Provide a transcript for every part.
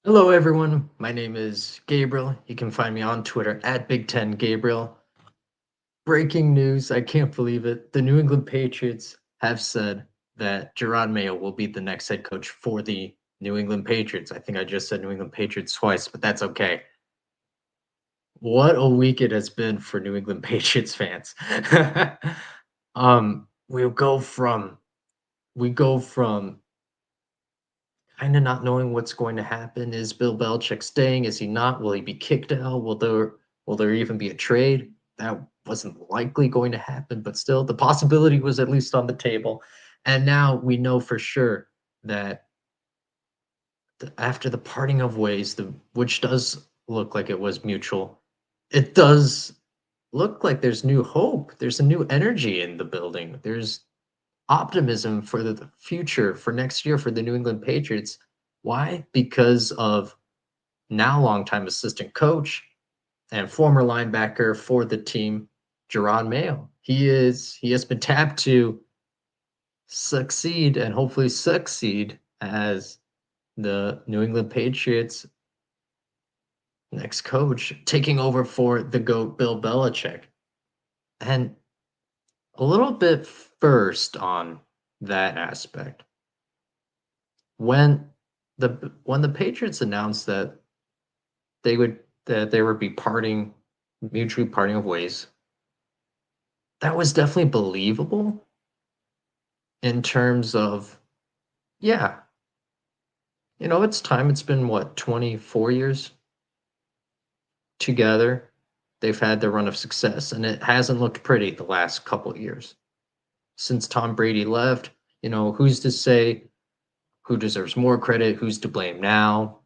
Hello, everyone. My name is Gabriel. You can find me on Twitter at Big Ten Gabriel. Breaking news, I can't believe it. The New England Patriots have said that Jerod Mayo will be the next head coach for the New England Patriots. I think I just said New England Patriots twice, but that's okay. What a week it has been for New England Patriots fans. We'll go from we go from kind of not knowing what's going to happen. Is Bill Belichick staying? Is he not? Will he be kicked out? Will there even be a trade? That wasn't likely going to happen, but still the possibility was at least on the table. And now we know for sure that after the parting of ways, which does look like it was mutual, it does look like there's new hope. There's a new energy in the building. There's optimism for the future for next year for the New England Patriots. Why? Because of now longtime assistant coach and former linebacker for the team, Jerod Mayo. He has been tapped to succeed and hopefully succeed as the New England Patriots next coach, taking over for the GOAT Bill Belichick. And a little bit first on that aspect. When the Patriots announced that they would be mutually parting of ways, that was definitely believable in terms of, yeah, it's time. It's been what, 24 years together. They've had their run of success, and it hasn't looked pretty the last couple of years. Since Tom Brady left, who's to say who deserves more credit, who's to blame now?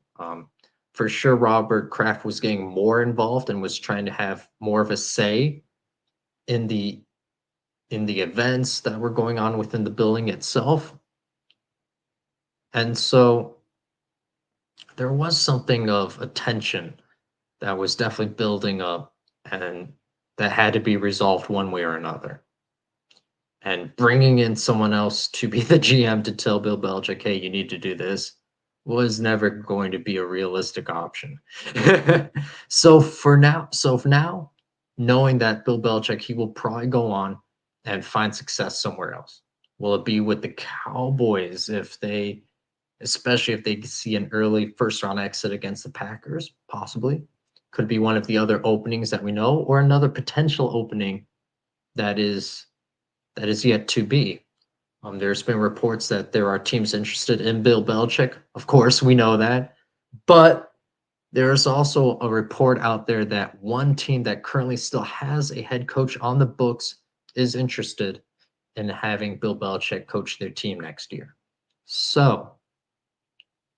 For sure, Robert Kraft was getting more involved and was trying to have more of a say in the events that were going on within the building itself. And so there was something of a tension that was definitely building up and that had to be resolved one way or another. And bringing in someone else to be the GM to tell Bill Belichick, hey, you need to do this, was never going to be a realistic option. So for now, knowing that Bill Belichick, he will probably go on and find success somewhere else. Will it be with the Cowboys especially if they see an early first round exit against the Packers? Possibly. Could be one of the other openings that we know, or another potential opening that is yet to be. There's been reports that there are teams interested in Bill Belichick. Of course, we know that. But there's also a report out there that one team that currently still has a head coach on the books is interested in having Bill Belichick coach their team next year. So,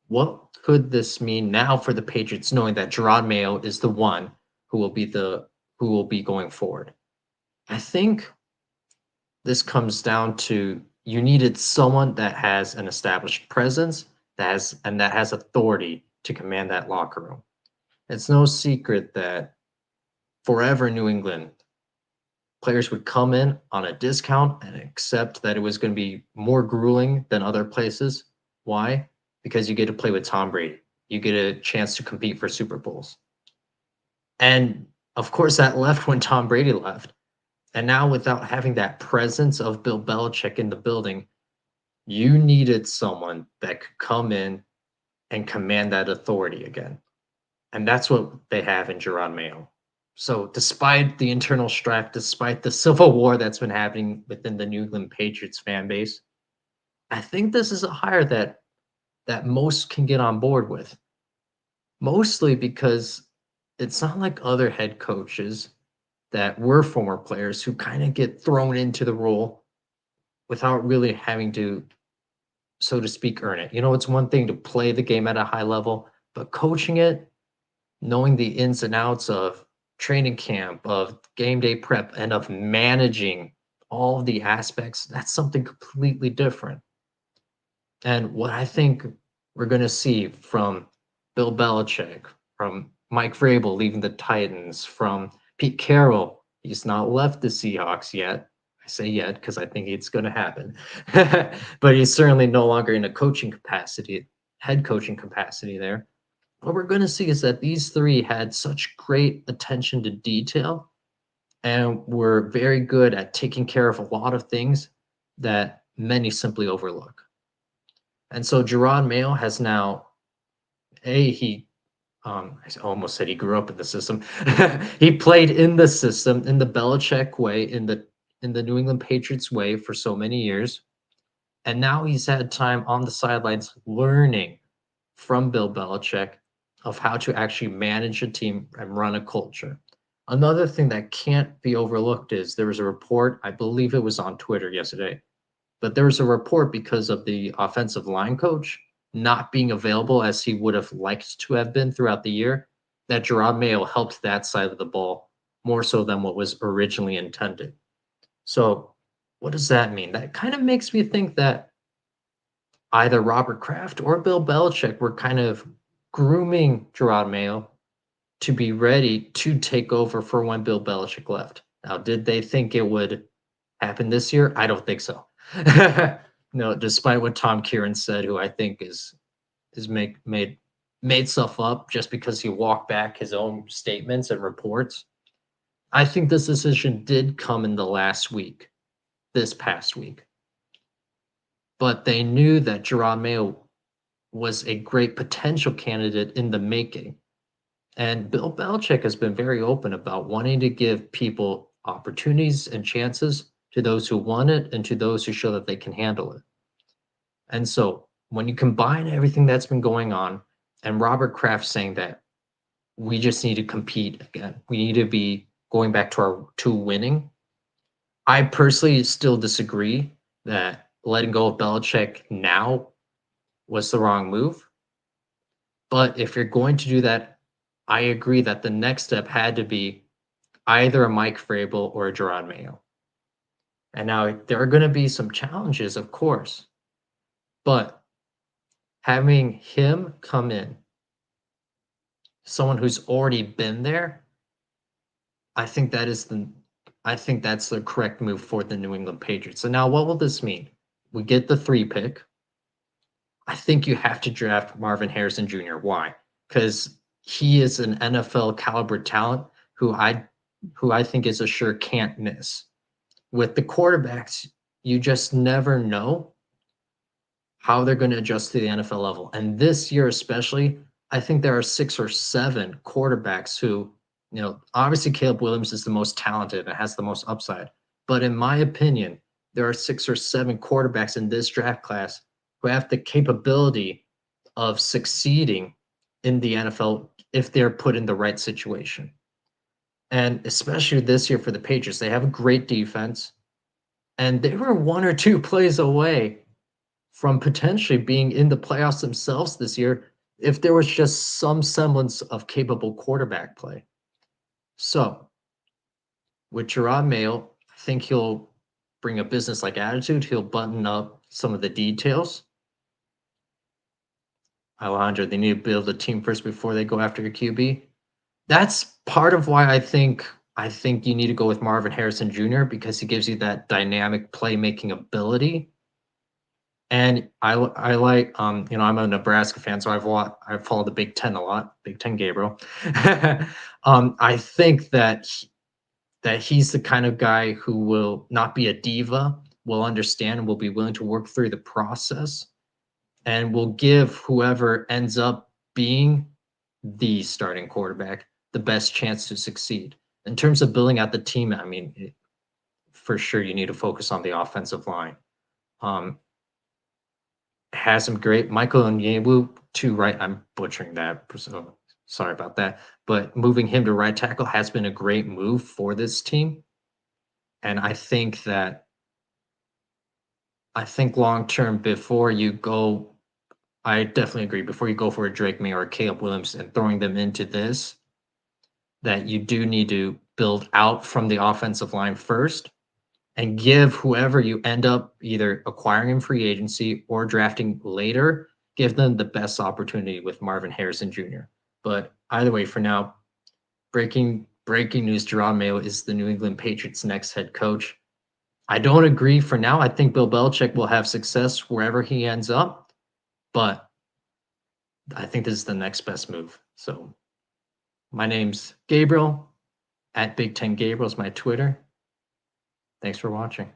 what could this mean now for the Patriots, knowing that Jerod Mayo is the one who will be going forward? I think this comes down to you needed someone that has an established presence that has authority to command that locker room. It's no secret that forever in New England, players would come in on a discount and accept that it was going to be more grueling than other places. Why? Because you get to play with Tom Brady. You get a chance to compete for Super Bowls. And of course, that left when Tom Brady left. And now, without having that presence of Bill Belichick in the building, you needed someone that could come in and command that authority again. And that's what they have in Jerod Mayo. So, despite the internal strife, despite the civil war that's been happening within the New England Patriots fan base, I think this is a hire that most can get on board with. Mostly because it's not like other head coaches that were former players who kind of get thrown into the role without really having to, so to speak, earn it. It's one thing to play the game at a high level, but coaching it, knowing the ins and outs of training camp, of game day prep, and of managing all of the aspects, that's something completely different. And what I think we're going to see from Bill Belichick, from Mike Vrabel leaving the Titans, from Pete Carroll, he's not left the Seahawks yet. I say yet because I think it's going to happen. But he's certainly no longer in a coaching capacity, head coaching capacity there. what we're going to see is that these three had such great attention to detail and were very good at taking care of a lot of things that many simply overlook. And so Jerod Mayo has now, I almost said he grew up in the system. He played in the system, in the Belichick way, in the New England Patriots way for so many years. And now he's had time on the sidelines learning from Bill Belichick of how to actually manage a team and run a culture. Another thing that can't be overlooked is there was a report, I believe it was on Twitter yesterday, but there was a report because of the offensive line coach not being available as he would have liked to have been throughout the year, that Jerod Mayo helped that side of the ball more so than what was originally intended. So, what does that mean? That kind of makes me think that either Robert Kraft or Bill Belichick were kind of grooming Jerod Mayo to be ready to take over for when Bill Belichick left. Now, did they think it would happen this year? I don't think so. No, despite what Tom Kieran said, who I think is made stuff up just because he walked back his own statements and reports. I think this decision did come in the last week, this past week. But they knew that Jerod Mayo was a great potential candidate in the making. And Bill Belichick has been very open about wanting to give people opportunities and chances to those who want it and to those who show that they can handle it. And so when you combine everything that's been going on and Robert Kraft saying that we just need to compete again, we need to be going back to winning. I personally still disagree that letting go of Belichick now was the wrong move. But if you're going to do that, I agree that the next step had to be either a Mike Vrabel or a Jerod Mayo. And now there are going to be some challenges, of course, but having him come in, someone who's already been there, I think that's the correct move for the New England Patriots. So now what will this mean? We get the 3 pick. I think you have to draft Marvin Harrison Jr. Why? Because he is an NFL caliber talent who I think is a sure can't miss. With the quarterbacks, you just never know how they're going to adjust to the NFL level. And this year especially, I think there are 6 or 7 quarterbacks who, obviously Caleb Williams is the most talented and has the most upside. But in my opinion, there are 6 or 7 quarterbacks in this draft class who have the capability of succeeding in the NFL if they're put in the right situation. And especially this year for the Patriots, they have a great defense, and they were 1 or 2 plays away from potentially being in the playoffs themselves this year if there was just some semblance of capable quarterback play. So, with Jerod Mayo, I think he'll bring a business-like attitude. He'll button up some of the details. Alejandro, they need to build a team first before they go after your QB. That's part of why I think you need to go with Marvin Harrison Jr. because he gives you that dynamic playmaking ability. And I like I'm a Nebraska fan, so I've followed the Big Ten a lot, Big Ten Gabriel. I think that he's the kind of guy who will not be a diva, will understand and will be willing to work through the process, and will give whoever ends up being the starting quarterback the best chance to succeed. In terms of building out the team, I mean, for sure you need to focus on the offensive line. Has some great Michael Onyewu to right. I'm butchering that, so sorry about that. But moving him to right tackle has been a great move for this team, and I think long term before you go, I definitely agree. Before you go for a Drake May or a Caleb Williams and throwing them into this, that you do need to build out from the offensive line first and give whoever you end up either acquiring in free agency or drafting later, give them the best opportunity with Marvin Harrison Jr. But either way, for now, breaking news, Jerod Mayo is the New England Patriots' next head coach. I don't agree for now. I think Bill Belichick will have success wherever he ends up, but I think this is the next best move. So my name's Gabriel, at Big Ten Gabriel is my Twitter. Thanks for watching.